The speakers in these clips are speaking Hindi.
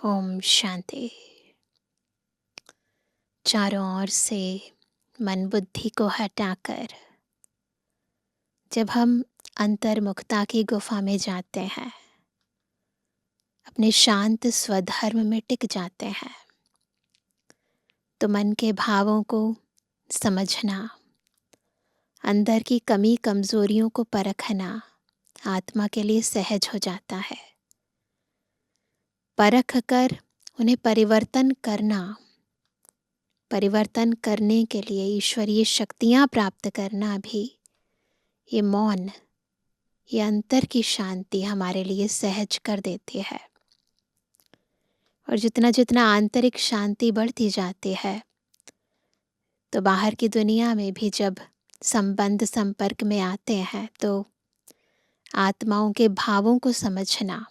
ओम शांति। चारों ओर से मन बुद्धि को हटाकर जब हम अंतर्मुखता की गुफा में जाते हैं, अपने शांत स्वधर्म में टिक जाते हैं, तो मन के भावों को समझना, अंदर की कमी कमजोरियों को परखना आत्मा के लिए सहज हो जाता है। परख कर उन्हें परिवर्तन करने के लिए ईश्वरीय शक्तियां प्राप्त करना भी, ये मौन, ये अंतर की शांति हमारे लिए सहज कर देती है। और जितना जितना आंतरिक शांति बढ़ती जाती है, तो बाहर की दुनिया में भी जब संबंध संपर्क में आते हैं, तो आत्माओं के भावों को समझना,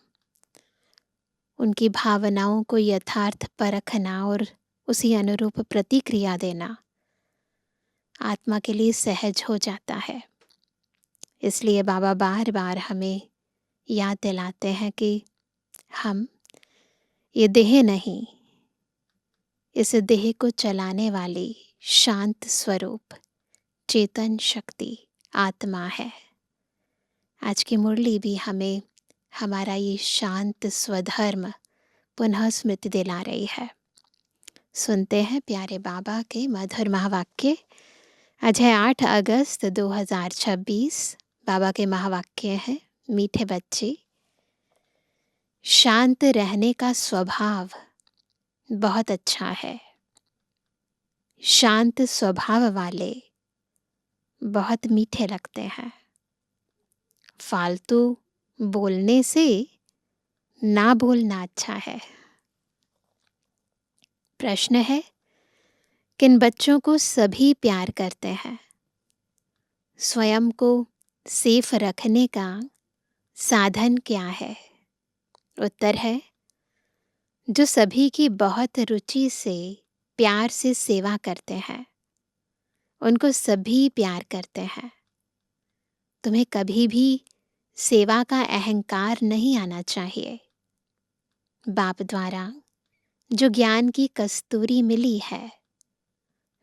उनकी भावनाओं को यथार्थ परखना और उसी अनुरूप प्रतिक्रिया देना आत्मा के लिए सहज हो जाता है। इसलिए बाबा बार बार हमें याद दिलाते हैं कि हम ये देह नहीं, इस देह को चलाने वाली शांत स्वरूप चेतन शक्ति आत्मा है। आज की मुरली भी हमें हमारा ये शांत स्वधर्म पुनः स्मृति दिला रही है। सुनते हैं प्यारे बाबा के मधुर महावाक्य। आज है 8 अगस्त 2026। बाबा के महावाक्य हैं, मीठे बच्चे, शांत रहने का स्वभाव बहुत अच्छा है। शांत स्वभाव वाले बहुत मीठे लगते हैं। फालतू बोलने से ना बोलना अच्छा है। प्रश्न है, किन बच्चों को सभी प्यार करते हैं? स्वयं को सेफ रखने का साधन क्या है? उत्तर है, जो सभी की बहुत रुचि से प्यार से सेवा करते हैं, उनको सभी प्यार करते हैं। तुम्हें कभी भी सेवा का अहंकार नहीं आना चाहिए। बाप द्वारा जो ज्ञान की कस्तूरी मिली है,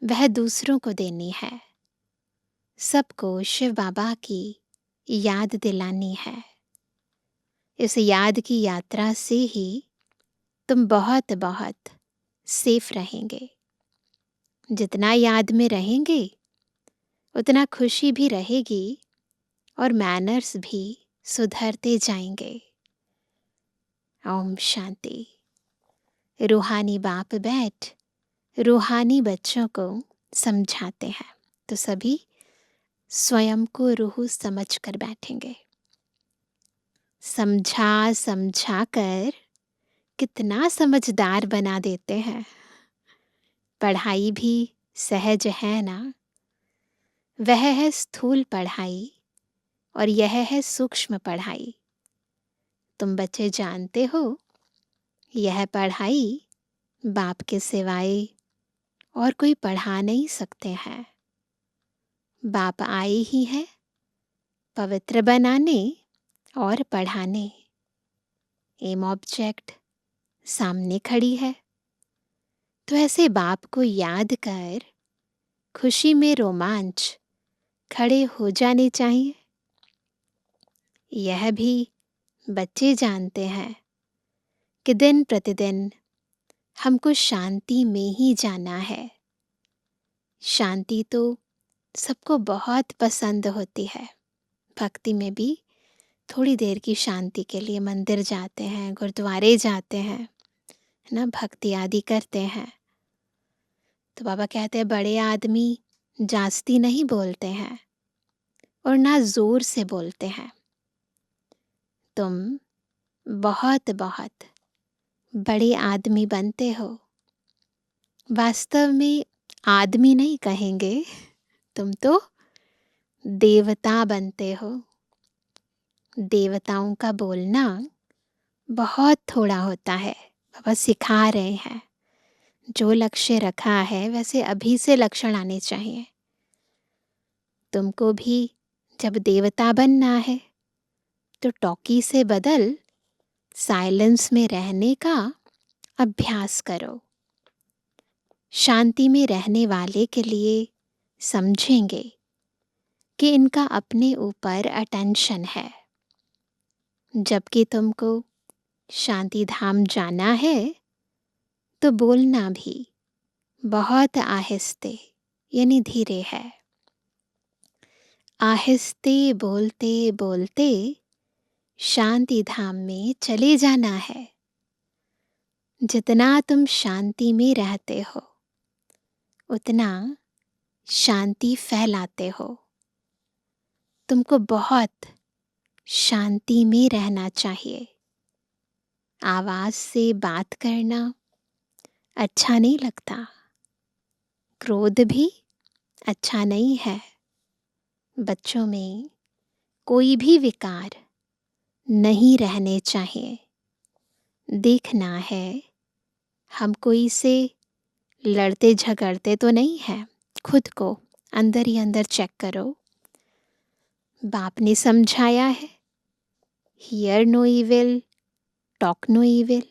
वह दूसरों को देनी है। सबको शिव बाबा की याद दिलानी है। इस याद की यात्रा से ही तुम बहुत बहुत सेफ रहेंगे। जितना याद में रहेंगे, उतना खुशी भी रहेगी और मैनर्स भी सुधरते जाएंगे। ओम शांति। रूहानी बाप बैठ रूहानी बच्चों को समझाते हैं, तो सभी स्वयं को रूह समझ कर बैठेंगे। समझा समझा कर कितना समझदार बना देते हैं। पढ़ाई भी सहज है ना? वह है स्थूल पढ़ाई और यह है सूक्ष्म पढ़ाई। तुम बच्चे जानते हो, यह पढ़ाई बाप के सिवाय और कोई पढ़ा नहीं सकते हैं। बाप आए ही हैं पवित्र बनाने और पढ़ाने। एम ऑब्जेक्ट सामने खड़ी है, तो ऐसे बाप को याद कर खुशी में रोमांच खड़े हो जाने चाहिए। यह भी बच्चे जानते हैं कि दिन प्रतिदिन हमको शांति में ही जाना है। शांति तो सबको बहुत पसंद होती है। भक्ति में भी थोड़ी देर की शांति के लिए मंदिर जाते हैं, गुरुद्वारे जाते हैं, है ना, भक्ति आदि करते हैं। तो बाबा कहते हैं, बड़े आदमी जास्ती नहीं बोलते हैं और ना जोर से बोलते हैं। तुम बहुत बहुत बड़े आदमी बनते हो। वास्तव में आदमी नहीं कहेंगे, तुम तो देवता बनते हो। देवताओं का बोलना बहुत थोड़ा होता है। बाबा सिखा रहे हैं, जो लक्ष्य रखा है वैसे अभी से लक्षण आने चाहिए। तुमको भी जब देवता बनना है, तो टॉकी से बदल साइलेंस में रहने का अभ्यास करो। शांति में रहने वाले के लिए समझेंगे कि इनका अपने ऊपर अटेंशन है, जबकि तुमको शांति धाम जाना है तो बोलना भी बहुत आहिस्ते यानी धीरे है। आहिस्ते बोलते बोलते शांति धाम में चले जाना है। जितना तुम शांति में रहते हो उतना शांति फैलाते हो। तुमको बहुत शांति में रहना चाहिए। आवाज से बात करना अच्छा नहीं लगता, क्रोध भी अच्छा नहीं है। बच्चों में कोई भी विकार नहीं रहने चाहिए। देखना है हम कोई से लड़ते झगड़ते तो नहीं हैं। खुद को अंदर ही अंदर चेक करो। बाप ने समझाया है, hear no evil, talk no evil.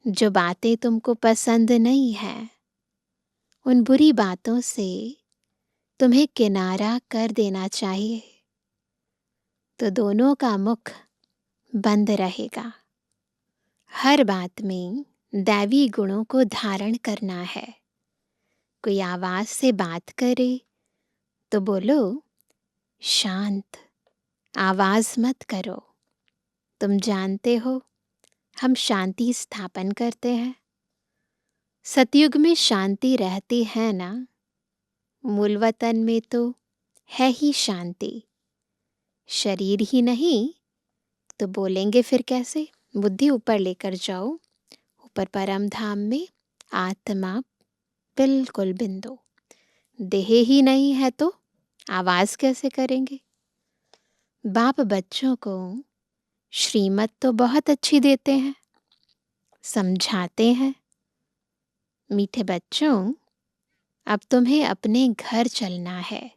जो बातें तुमको पसंद नहीं है उन बुरी बातों से तुम्हें किनारा कर देना चाहिए, तो दोनों का मुख बंद रहेगा। हर बात में दैवी गुणों को धारण करना है। कोई आवाज से बात करे तो बोलो शांत, आवाज मत करो। तुम जानते हो हम शांति स्थापन करते हैं। सतयुग में शांति रहती है ना, मूल वतन में तो है ही शांति। शरीर ही नहीं तो बोलेंगे फिर कैसे? बुद्धि ऊपर लेकर जाओ, ऊपर परम धाम में आत्मा बिल्कुल बिंदु। देह ही नहीं है तो आवाज कैसे करेंगे? बाप बच्चों को श्रीमत तो बहुत अच्छी देते हैं, समझाते हैं। मीठे बच्चों, अब तुम्हें अपने घर चलना है।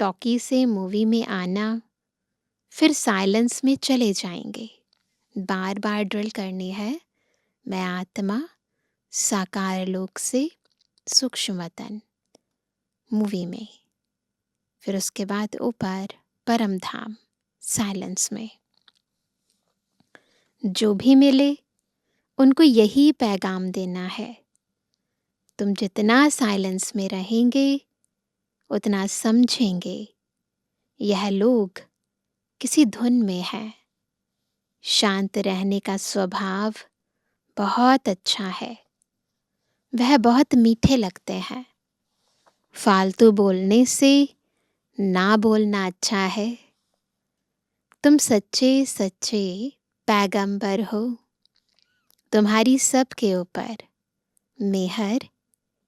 टॉकी से मूवी में आना, फिर साइलेंस में चले जाएंगे। बार बार ड्रिल करनी है, मैं आत्मा साकार लोक से सूक्ष्म वतन मूवी में, फिर उसके बाद ऊपर परम धाम साइलेंस में। जो भी मिले उनको यही पैगाम देना है। तुम जितना साइलेंस में रहेंगे उतना समझेंगे यह लोग किसी धुन में है। शांत रहने का स्वभाव बहुत अच्छा है, वह बहुत मीठे लगते हैं। फालतू बोलने से ना बोलना अच्छा है। तुम सच्चे सच्चे पैगंबर हो। तुम्हारी सबके ऊपर मेहर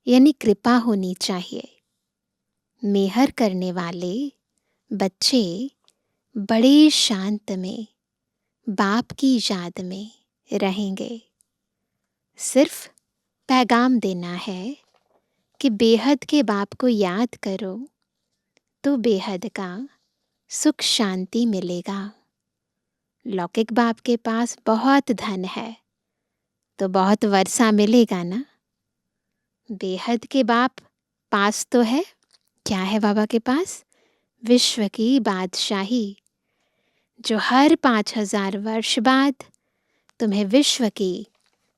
यानी कृपा होनी चाहिए। मेहर करने वाले बच्चे बड़े शांत में बाप की याद में रहेंगे। सिर्फ पैगाम देना है कि बेहद के बाप को याद करो तो बेहद का सुख शांति मिलेगा। लौकिक बाप के पास बहुत धन है तो बहुत वर्षा मिलेगा ना। बेहद के बाप पास तो है, क्या है बाबा के पास? विश्व की बादशाही, जो हर 5000 वर्ष बाद तुम्हें विश्व की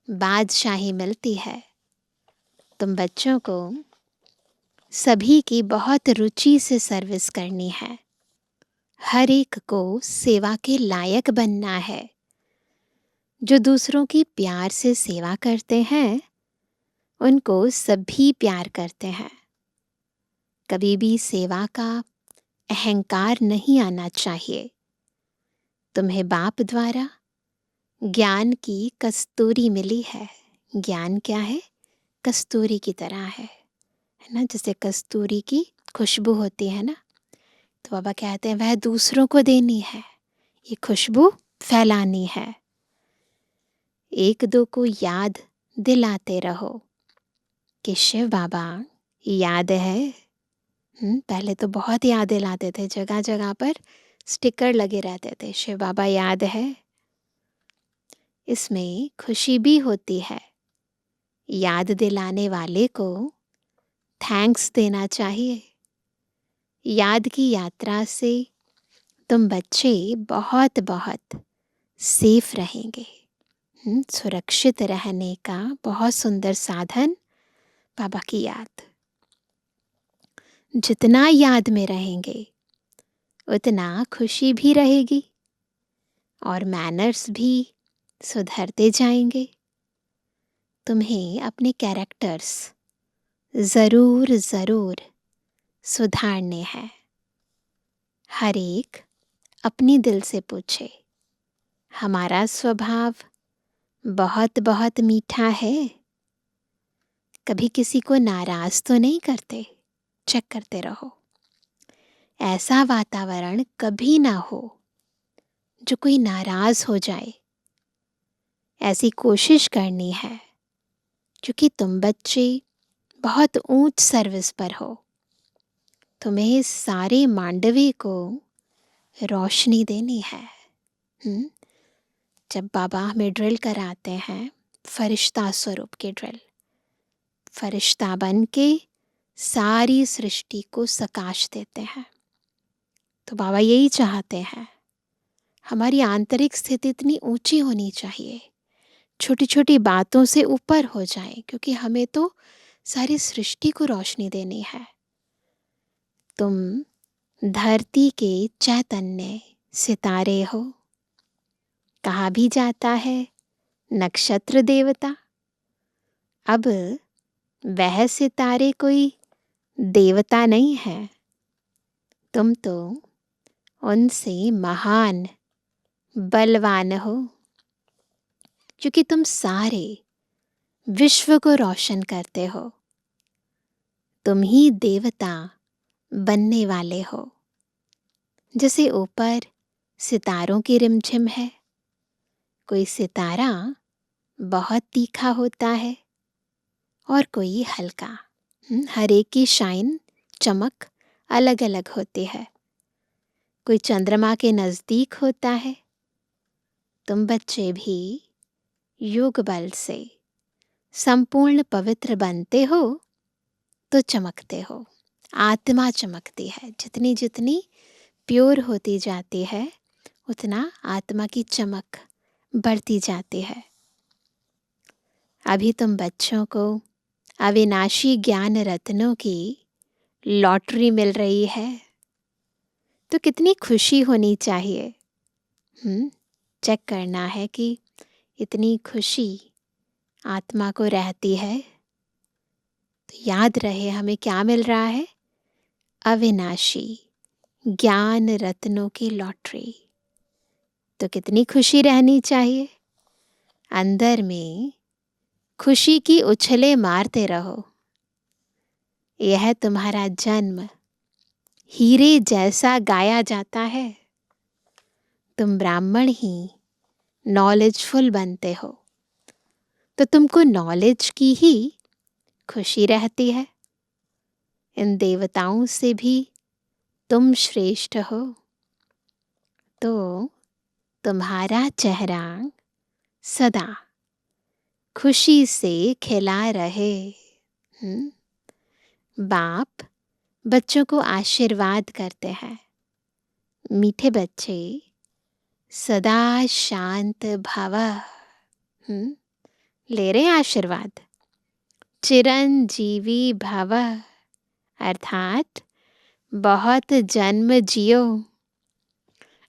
बादशाही मिलती है। तुम बच्चों को सभी की बहुत रुचि से सर्विस करनी है। हर एक को सेवा के लायक बनना है। जो दूसरों की प्यार से सेवा करते हैं उनको सभी प्यार करते हैं। कभी भी सेवा का अहंकार नहीं आना चाहिए। तुम्हें बाप द्वारा ज्ञान की कस्तूरी मिली है। ज्ञान क्या है? कस्तूरी की तरह है ना। जैसे कस्तूरी की खुशबू होती है ना, तो बाबा कहते हैं वह दूसरों को देनी है, ये खुशबू फैलानी है। एक दो को याद दिलाते रहो कि शिव बाबा याद है। पहले तो बहुत याद दिलाते थे, जगह जगह पर स्टिकर लगे रहते थे, शिव बाबा याद है। इसमें खुशी भी होती है। याद दिलाने वाले को थैंक्स देना चाहिए। याद की यात्रा से तुम बच्चे बहुत बहुत सेफ रहेंगे। सुरक्षित रहने का बहुत सुंदर साधन बाबा की याद। जितना याद में रहेंगे उतना खुशी भी रहेगी और मैनर्स भी सुधरते जाएंगे। तुम्हें अपने कैरेक्टर्स ज़रूर ज़रूर सुधारने हैं। हर एक अपनी दिल से पूछे, हमारा स्वभाव बहुत बहुत मीठा है? कभी किसी को नाराज तो नहीं करते? चेक करते रहो। ऐसा वातावरण कभी ना हो जो कोई नाराज हो जाए। ऐसी कोशिश करनी है क्योंकि तुम बच्चे बहुत ऊंच सर्विस पर हो। तुम्हें इस सारे मांडवी को रोशनी देनी है। जब बाबा हमें ड्रिल कराते हैं, फरिश्ता स्वरूप के ड्रिल, फरिश्ता बन के सारी सृष्टि को सकाश देते हैं, तो बाबा यही चाहते हैं। हमारी आंतरिक स्थिति इतनी ऊंची होनी चाहिए, छोटी छोटी बातों से ऊपर हो जाए, क्योंकि हमें तो सारी सृष्टि को रोशनी देनी है। तुम धरती के चैतन्य सितारे हो। कहा भी जाता है नक्षत्र देवता। अब वह सितारे कोई देवता नहीं है, तुम तो उनसे महान बलवान हो, क्योंकि तुम सारे विश्व को रोशन करते हो। तुम ही देवता बनने वाले हो। जैसे ऊपर सितारों की रिमझिम है, कोई सितारा बहुत तीखा होता है और कोई हल्का। हर एक की शाइन, चमक अलग अलग होती है। कोई चंद्रमा के नज़दीक होता है। तुम बच्चे भी योग बल से संपूर्ण पवित्र बनते हो तो चमकते हो। आत्मा चमकती है। जितनी जितनी प्योर होती जाती है उतना आत्मा की चमक बढ़ती जाती है। अभी तुम बच्चों को अविनाशी ज्ञान रत्नों की लॉटरी मिल रही है, तो कितनी खुशी होनी चाहिए। चेक करना है कि इतनी खुशी आत्मा को रहती है, तो याद रहे हमें क्या मिल रहा है? अविनाशी ज्ञान रत्नों की लॉटरी। तो कितनी खुशी रहनी चाहिए। अंदर में खुशी की उछले मारते रहो। यह तुम्हारा जन्म हीरे जैसा गाया जाता है। तुम ब्राह्मण ही नॉलेजफुल बनते हो, तो तुमको नॉलेज की ही खुशी रहती है। इन देवताओं से भी तुम श्रेष्ठ हो, तो तुम्हारा चेहरा सदा खुशी से खिला रहे। बाप बच्चों को आशीर्वाद करते हैं। मीठे बच्चे सदा शांत भव। ले रहे आशीर्वाद। चिरंजीवी भव, अर्थात बहुत जन्म जियो।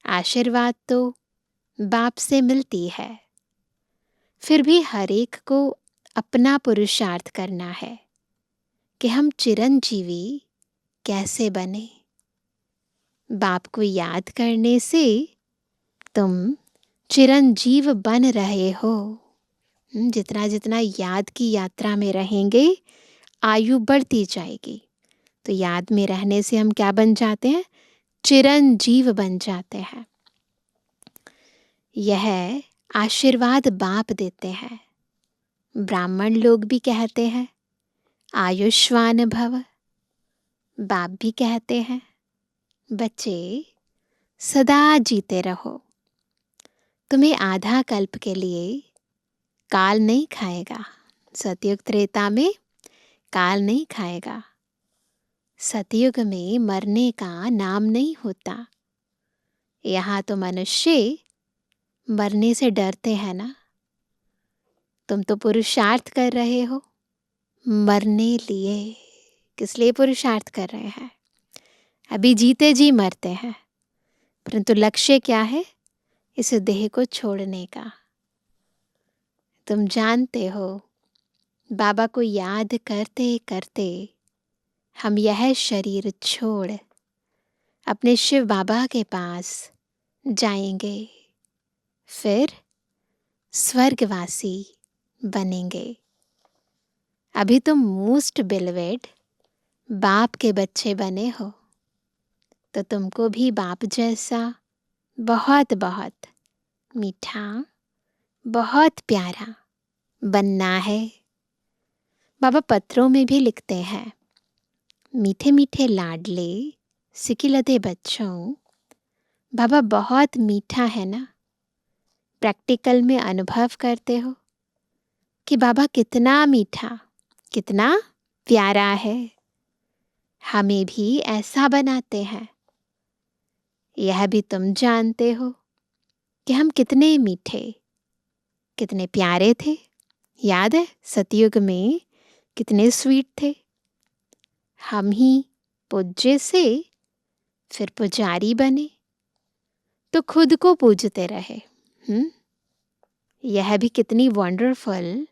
आशीर्वाद तो बाप से मिलती है, फिर भी हर एक को अपना पुरुषार्थ करना है कि हम चिरंजीवी कैसे बने। बाप को याद करने से तुम चिरंजीव बन रहे हो। जितना जितना याद की यात्रा में रहेंगे आयु बढ़ती जाएगी। तो याद में रहने से हम क्या बन जाते हैं? चिरंजीव बन जाते हैं। यह आशीर्वाद बाप देते हैं। ब्राह्मण लोग भी कहते हैं आयुष्मान भव। बाप भी कहते हैं बच्चे सदा जीते रहो। तुम्हें आधा कल्प के लिए काल नहीं खाएगा। सतयुग त्रेता में काल नहीं खाएगा। सतयुग में मरने का नाम नहीं होता। यहाँ तो मनुष्य मरने से डरते हैं ना। तुम तो पुरुषार्थ कर रहे हो मरने लिए। किस लिए पुरुषार्थ कर रहे हैं? अभी जीते जी मरते हैं, परंतु लक्ष्य क्या है? इस देह को छोड़ने का। तुम जानते हो, बाबा को याद करते करते हम यह शरीर छोड़ अपने शिव बाबा के पास जाएंगे, फिर स्वर्गवासी बनेंगे। अभी तुम मोस्ट बिलवेड बाप के बच्चे बने हो, तो तुमको भी बाप जैसा बहुत बहुत मीठा, बहुत प्यारा बनना है। बाबा पत्रों में भी लिखते हैं, मीठे मीठे लाडले सिकिलते बच्चों, बाबा बहुत मीठा है ना। प्रैक्टिकल में अनुभव करते हो कि बाबा कितना मीठा, कितना प्यारा है। हमें भी ऐसा बनाते हैं। यह भी तुम जानते हो कि हम कितने मीठे, कितने प्यारे थे। याद है सतयुग में कितने स्वीट थे। हम ही पूज्य से फिर पुजारी बने तो खुद को पूजते रहे। यह भी कितनी वंडरफुल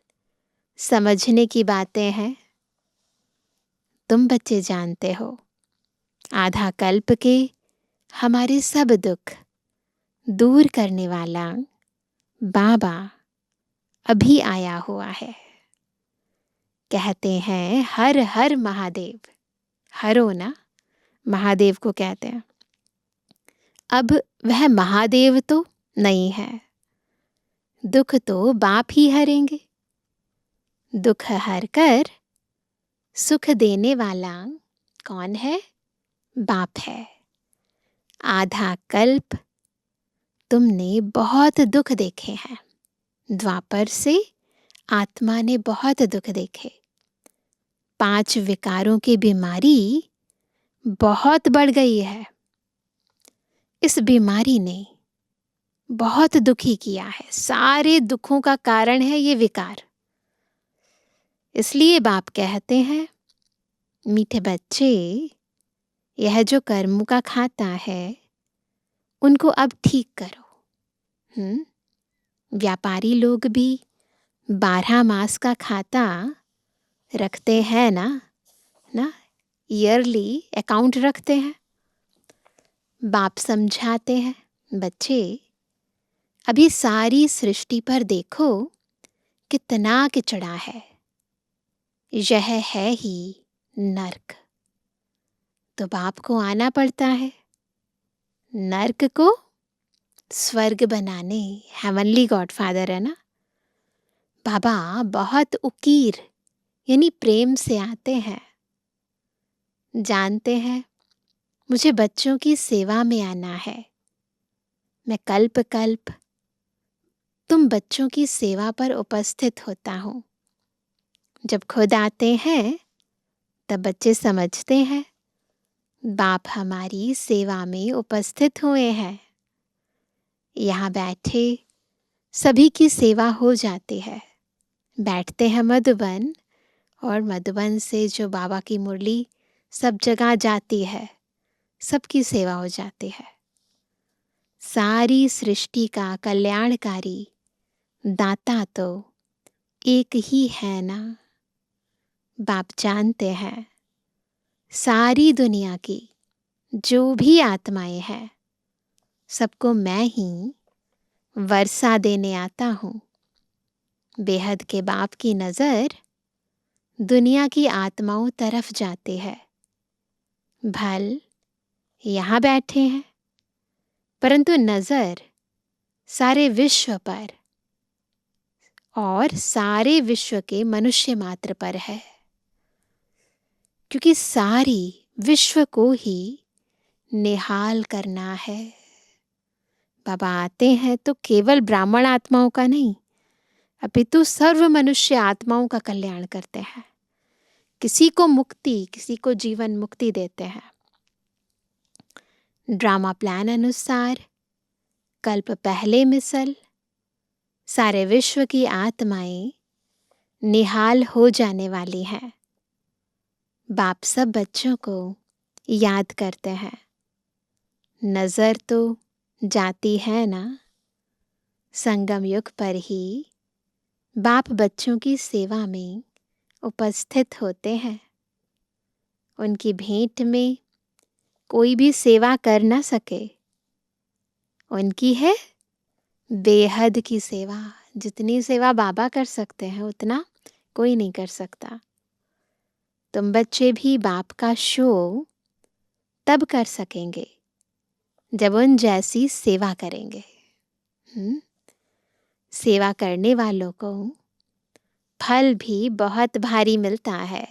समझने की बातें हैं। तुम बच्चे जानते हो, आधा कल्प के हमारे सब दुख दूर करने वाला बाबा अभी आया हुआ है। कहते हैं हर हर महादेव। हरो ना, महादेव को कहते हैं। अब वह महादेव तो नहीं है, दुख तो बाप ही हरेंगे। दुख हर कर सुख देने वाला कौन है? बाप है। आधा कल्प तुमने बहुत दुख देखे हैं। द्वापर से आत्मा ने बहुत दुख देखे। 5 विकारों की बीमारी बहुत बढ़ गई है। इस बीमारी ने बहुत दुखी किया है। सारे दुखों का कारण है ये विकार। इसलिए बाप कहते हैं, मीठे बच्चे, यह जो कर्म का खाता है उनको अब ठीक करो। व्यापारी लोग भी 12 मास का खाता रखते हैं ना, ईयरली अकाउंट रखते हैं। बाप समझाते हैं, बच्चे अभी सारी सृष्टि पर देखो कितना किचड़ा है। यह है ही नर्क। तो बाप को आना पड़ता है नर्क को स्वर्ग बनाने। हेवनली गॉडफादर है ना। बाबा बहुत उकीर यानी प्रेम से आते हैं। जानते हैं मुझे बच्चों की सेवा में आना है। मैं कल्प कल्प तुम बच्चों की सेवा पर उपस्थित होता हूँ। जब खुद आते हैं तब बच्चे समझते हैं बाप हमारी सेवा में उपस्थित हुए हैं। यहाँ बैठे सभी की सेवा हो जाती है। बैठते हैं मधुबन, और मधुबन से जो बाबा की मुरली सब जगह जाती है, सबकी सेवा हो जाती है। सारी सृष्टि का कल्याणकारी दाता तो एक ही है ना। बाप जानते हैं सारी दुनिया की जो भी आत्माएं हैं सबको मैं ही वर्षा देने आता हूँ। बेहद के बाप की नज़र दुनिया की आत्माओं तरफ जाती है। भल यहाँ बैठे हैं, परंतु नज़र सारे विश्व पर और सारे विश्व के मनुष्य मात्र पर है, क्योंकि सारी विश्व को ही निहाल करना है। बाबा आते हैं तो केवल ब्राह्मण आत्माओं का नहीं, अपितु सर्व मनुष्य आत्माओं का कल्याण करते हैं। किसी को मुक्ति, किसी को जीवन मुक्ति देते हैं। ड्रामा प्लान अनुसार कल्प पहले मिसल सारे विश्व की आत्माएं निहाल हो जाने वाली हैं। बाप सब बच्चों को याद करते हैं। नजर तो जाती है ना, संगम युग पर ही बाप बच्चों की सेवा में उपस्थित होते हैं। उनकी भेंट में कोई भी सेवा कर ना सके, उनकी है बेहद की सेवा। जितनी सेवा बाबा कर सकते हैं उतना कोई नहीं कर सकता। तुम बच्चे भी बाप का शो तब कर सकेंगे जब उन जैसी सेवा करेंगे। सेवा करने वालों को फल भी बहुत भारी मिलता है।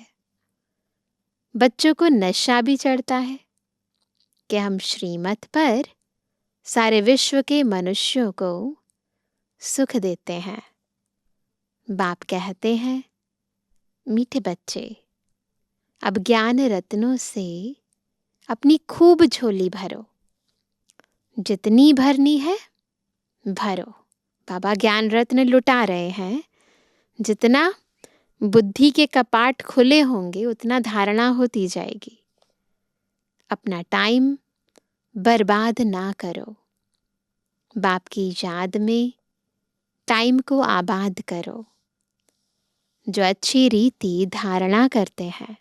बच्चों को नशा भी चढ़ता है कि हम श्रीमत पर सारे विश्व के मनुष्यों को सुख देते हैं। बाप कहते हैं, मीठे बच्चे, अब ज्ञान रत्नों से अपनी खूब झोली भरो। जितनी भरनी है भरो। बाबा ज्ञान रत्न लुटा रहे हैं। जितना बुद्धि के कपाट खुले होंगे उतना धारणा होती जाएगी। अपना टाइम बर्बाद ना करो। बाप की याद में टाइम को आबाद करो। जो अच्छी रीति धारणा करते हैं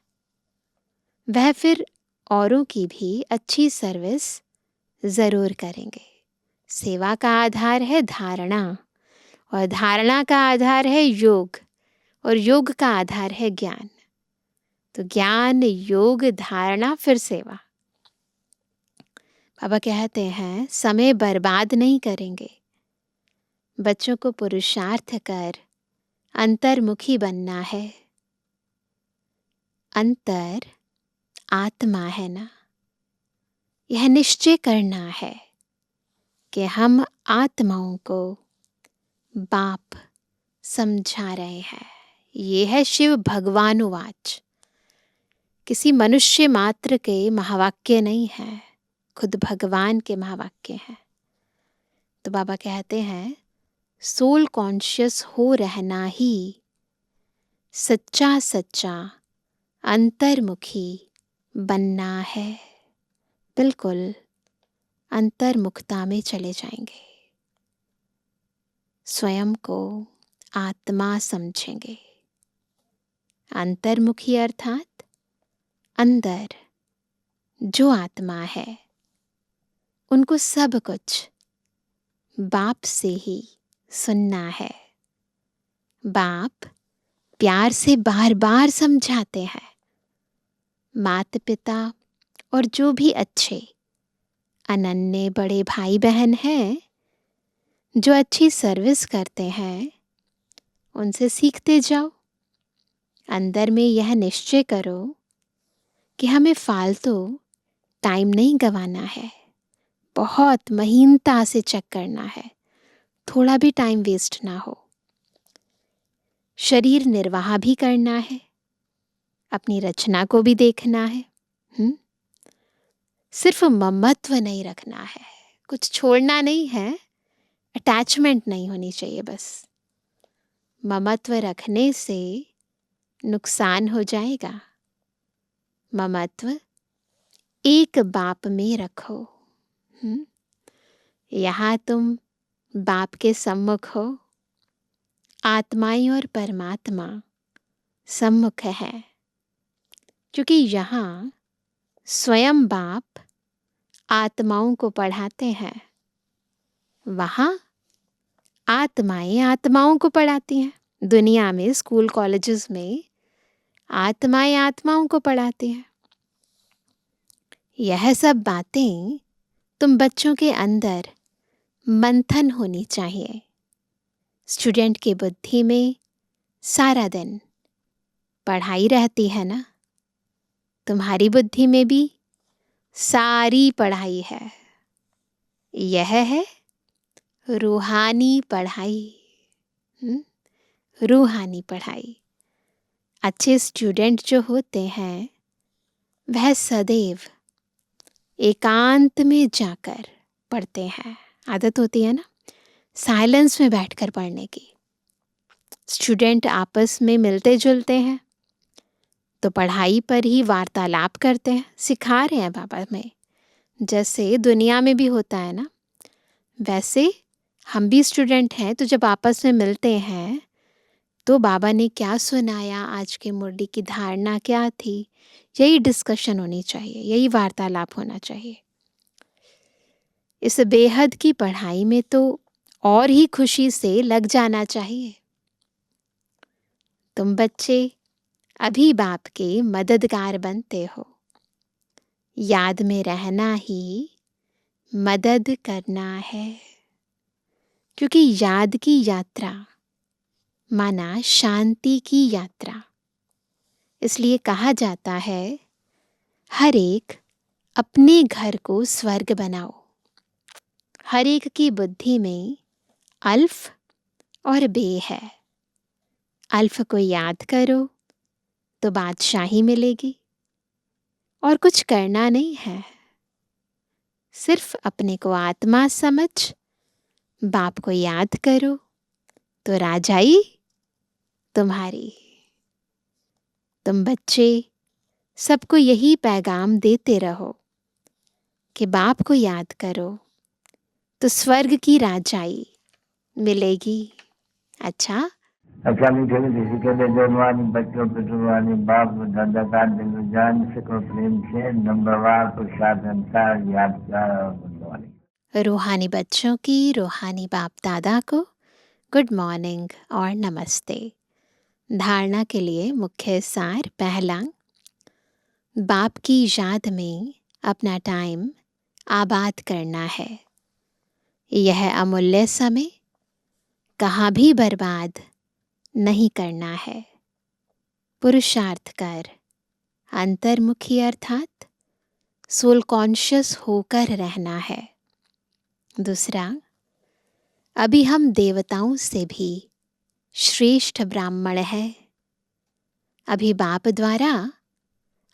वह फिर औरों की भी अच्छी सर्विस जरूर करेंगे। सेवा का आधार है धारणा, और धारणा का आधार है योग, और योग का आधार है ज्ञान। तो ज्ञान, योग, धारणा, फिर सेवा। बाबा कहते हैं समय बर्बाद नहीं करेंगे। बच्चों को पुरुषार्थ कर अंतर्मुखी बनना है। अंतर आत्मा है ना, यह निश्चय करना है कि हम आत्माओं को बाप समझा रहे हैं। ये है शिव भगवानुवाच। किसी मनुष्य मात्र के महावाक्य नहीं है, खुद भगवान के महावाक्य हैं। तो बाबा कहते हैं सोल कॉन्शियस हो रहना ही सच्चा सच्चा अंतर्मुखी बनना है। बिल्कुल अंतर्मुखता में चले जाएंगे। स्वयं को आत्मा समझेंगे। अंतर्मुखी अर्थात अंदर जो आत्मा है उनको सब कुछ बाप से ही सुनना है। बाप प्यार से बार बार समझाते हैं। माता पिता और जो भी अच्छे अनन्य बड़े भाई बहन हैं जो अच्छी सर्विस करते हैं उनसे सीखते जाओ। अंदर में यह निश्चय करो कि हमें फालतू टाइम नहीं गंवाना है। बहुत महीनता से चेक करना है, थोड़ा भी टाइम वेस्ट ना हो। शरीर निर्वाह भी करना है, अपनी रचना को भी देखना है। सिर्फ ममत्व नहीं रखना है, कुछ छोड़ना नहीं है, अटैचमेंट नहीं होनी चाहिए। बस ममत्व रखने से नुकसान हो जाएगा। ममत्व एक बाप में रखो। यहाँ तुम बाप के सम्मुख हो, आत्माएं और परमात्मा सम्मुख है। क्योंकि यहाँ स्वयं बाप आत्माओं को पढ़ाते हैं, वहाँ आत्माएं आत्माओं को पढ़ाती हैं। दुनिया में स्कूल कॉलेजेस में आत्माएं आत्माओं को पढ़ाती हैं। यह सब बातें तुम बच्चों के अंदर मंथन होनी चाहिए। स्टूडेंट की बुद्धि में सारा दिन पढ़ाई रहती है ना, तुम्हारी बुद्धि में भी सारी पढ़ाई है। यह है रूहानी पढ़ाई। हम्म, रूहानी पढ़ाई। अच्छे स्टूडेंट जो होते हैं वह सदैव एकांत में जाकर पढ़ते हैं। आदत होती है ना साइलेंस में बैठकर पढ़ने की। स्टूडेंट आपस में मिलते जुलते हैं तो पढ़ाई पर ही वार्तालाप करते हैं, सिखा रहे हैं बाबा में। जैसे दुनिया में भी होता है ना, वैसे हम भी स्टूडेंट हैं, तो जब आपस में मिलते हैं तो बाबा ने क्या सुनाया, आज के मुरली की धारणा क्या थी, यही डिस्कशन होनी चाहिए, यही वार्तालाप होना चाहिए। इस बेहद की पढ़ाई में तो और ही खुशी से लग जाना चाहिए। तुम बच्चे अभी बाप के मददगार बनते हो। याद में रहना ही मदद करना है, क्योंकि याद की यात्रा माना शांति की यात्रा। इसलिए कहा जाता है हर एक अपने घर को स्वर्ग बनाओ। हर एक की बुद्धि में अल्फ और बे है। अल्फ को याद करो तो बादशाही मिलेगी, और कुछ करना नहीं है, सिर्फ अपने को आत्मा समझ बाप को याद करो तो राजाई तुम्हारी। तुम बच्चे सबको यही पैगाम देते रहो कि बाप को याद करो तो स्वर्ग की राजाई मिलेगी। अच्छा, मीठे मीठे सिकंदर जन्मवानी बच्चों पितृवानी बाप दादा का दिल जान सिको प्रेम से नंबरवार पुरुषार्थ अनुसार यादगार और बुद्धवानी। रूहानी बच्चों की रूहानी बाप दादा को गुड मॉर्निंग और नमस्ते। धारणा के लिए मुख्य सार। पहला, बाप की याद में अपना टाइम आबाद करना है। यह अमूल्य समय कहाँ भी बर्बाद नहीं करना है। पुरुषार्थ कर अंतर्मुखी अर्थात सोल कॉन्शियस होकर रहना है। दूसरा, अभी हम देवताओं से भी श्रेष्ठ ब्राह्मण है। अभी बाप द्वारा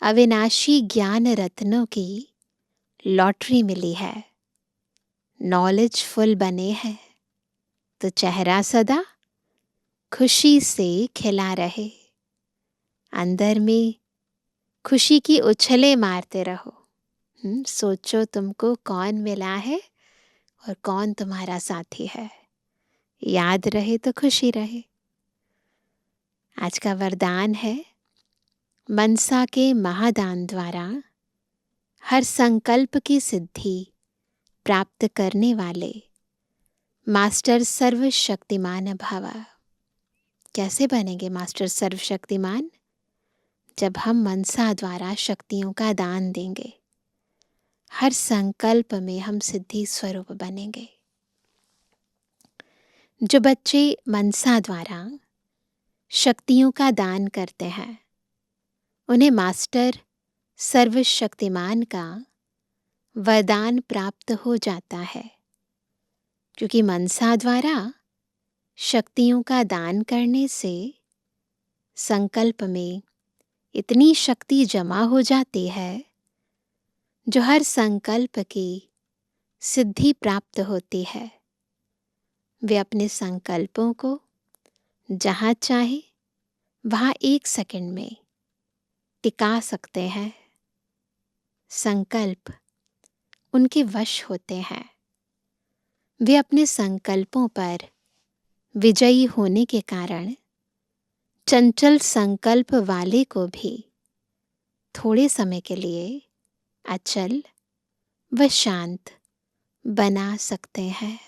अविनाशी ज्ञान रत्नों की लॉटरी मिली है। नॉलेजफुल बने हैं तो चेहरा सदा खुशी से खिला रहे। अंदर में खुशी की उछले मारते रहो। सोचो तुमको कौन मिला है और कौन तुम्हारा साथी है। याद रहे तो खुशी रहे। आज का वरदान है, मनसा के महादान द्वारा हर संकल्प की सिद्धि प्राप्त करने वाले मास्टर सर्वशक्तिमान भव। कैसे बनेंगे मास्टर सर्वशक्तिमान? जब हम मनसा द्वारा शक्तियों का दान देंगे, हर संकल्प में हम सिद्धि स्वरूप बनेंगे। जो बच्चे मनसा द्वारा शक्तियों का दान करते हैं, उन्हें मास्टर सर्वशक्तिमान का वरदान प्राप्त हो जाता है, क्योंकि मनसा द्वारा शक्तियों का दान करने से संकल्प में इतनी शक्ति जमा हो जाती है जो हर संकल्प की सिद्धि प्राप्त होती है। वे अपने संकल्पों को जहाँ चाहे वहाँ 1 सेकंड में टिका सकते हैं। संकल्प उनके वश होते हैं। वे अपने संकल्पों पर विजयी होने के कारण चंचल संकल्प वाले को भी थोड़े समय के लिए अचल व शांत बना सकते हैं।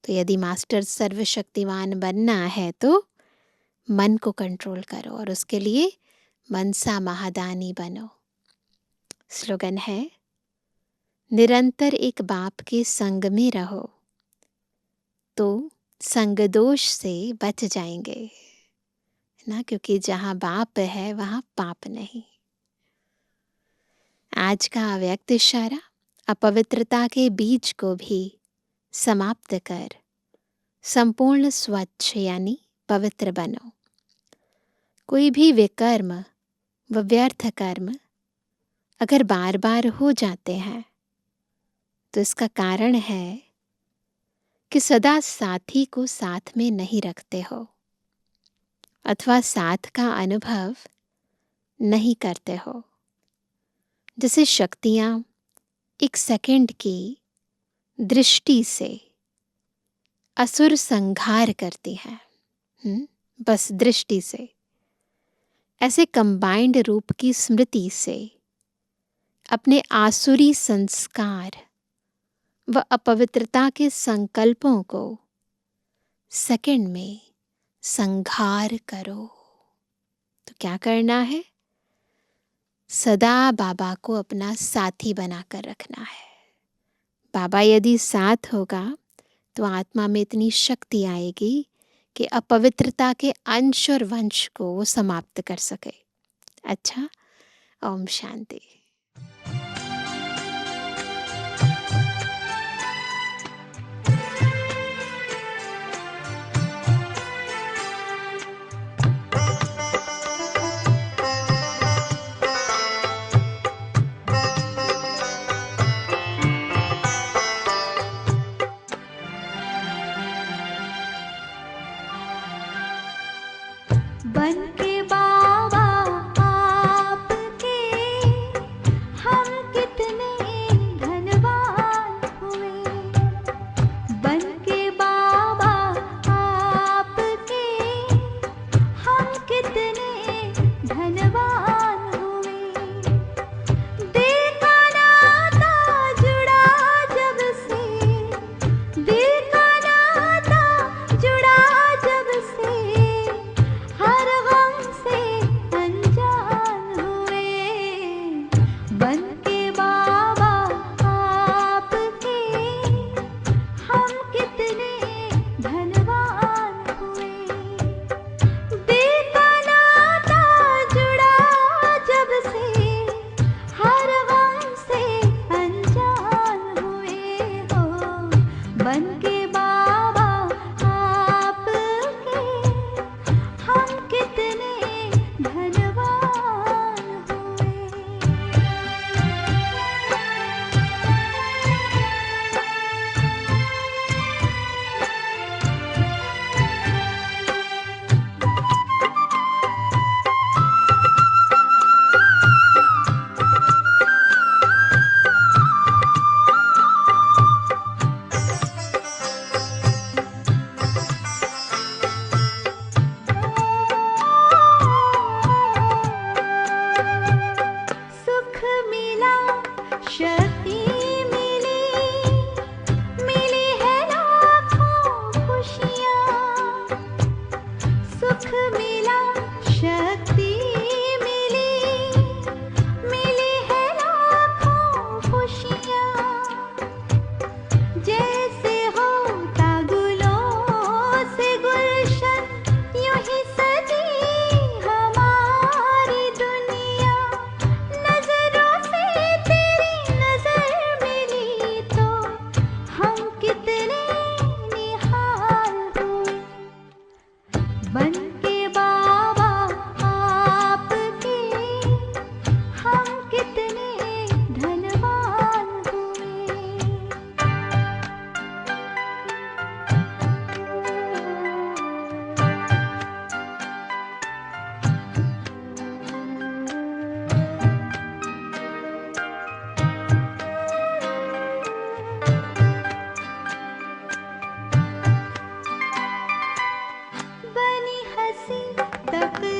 तो यदि मास्टर सर्वशक्तिमान बनना है तो मन को कंट्रोल करो और उसके लिए मनसा महादानी बनो। स्लोगन है, निरंतर एक बाप के संग में रहो तो संग दोष से बच जाएंगे ना, क्योंकि जहाँ बाप है वहाँ पाप नहीं। आज का अव्यक्त इशारा, अपवित्रता के बीज को भी समाप्त कर संपूर्ण स्वच्छ यानी पवित्र बनो। कोई भी विकर्म व व्यर्थ कर्म अगर बार बार हो जाते हैं तो इसका कारण है कि सदा साथी को साथ में नहीं रखते हो अथवा साथ का अनुभव नहीं करते हो। जैसे शक्तियां एक सेकंड की दृष्टि से असुर संहार करती हैं, बस दृष्टि से, ऐसे कंबाइंड रूप की स्मृति से अपने आसुरी संस्कार व अपवित्रता के संकल्पों को सेकंड में संहार करो। तो क्या करना है? सदा बाबा को अपना साथी बनाकर रखना है। बाबा यदि साथ होगा तो आत्मा में इतनी शक्ति आएगी कि अपवित्रता के अंश और वंश को वो समाप्त कर सके। अच्छा, ओम शांति। बन के बाबा आपके हम कितने धनवान हुए। बन के बाबा आपके हम कितने धनवान हुए। दिल का नाता जुड़ा जब से, दिल का नाता जुड़ा जब से, हर गम से अनजान हुए। बन के बाबा आपके हम कितने धनवान हुए। दिल का नाता जुड़ा जब से, हर गम से अनजान हुए हो। बन के बाबा आपके हम कितने धनवान हुए। सुख मिला, शक्ति मिली, मिली है लाखों खुशियाँ। सुख मिला, शक्ति मिली, मिली है लाखों खुशियाँ। जैसे होता गुलों से गुलशन, यूं ही सजी हमारी दुनिया। नजरों से तेरी नजर मिली तो हम कितने निहाल हुए। बन के बाबा आपके हम कितने धनवान हुए। बनी हंसी तकदीर